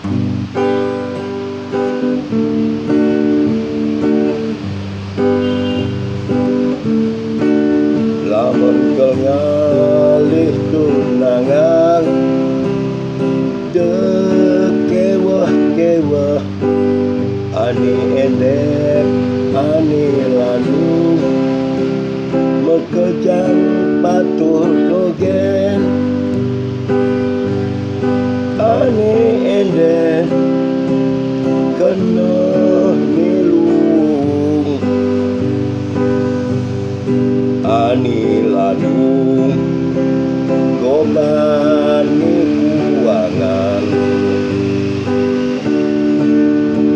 Lamun ngalih tunangan dekewah-kewah ani endek ani lalu mekejang patuh dogen ani endek kena nilung ani lalu gomani kuangan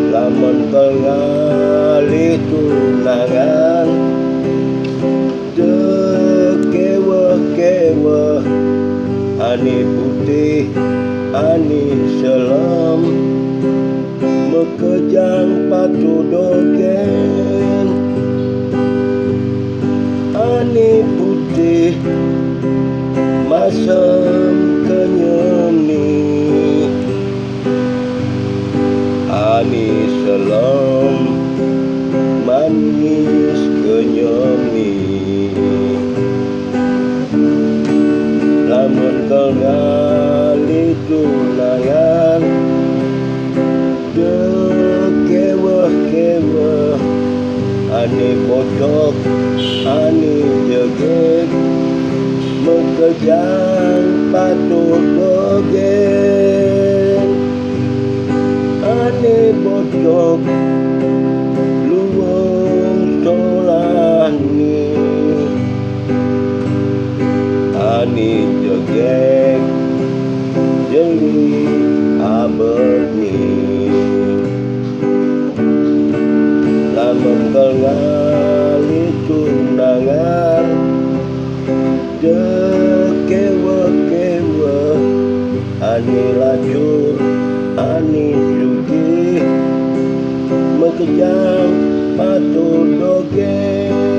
lamun pengalih tunangan dekewah-kewah ani putih ani selam mekejang patu dogen ani putih masam kenyeni ani selam manis kenyeni lamun kengali tunangan dekewah-kewah ani bodok ani jeget mekejang patuh dogen ani bodok luwung solani ani jeget jeli abeni lamun kengali tunangan dekewah-kewah ani lacur ani sugih mekejang patuh dogen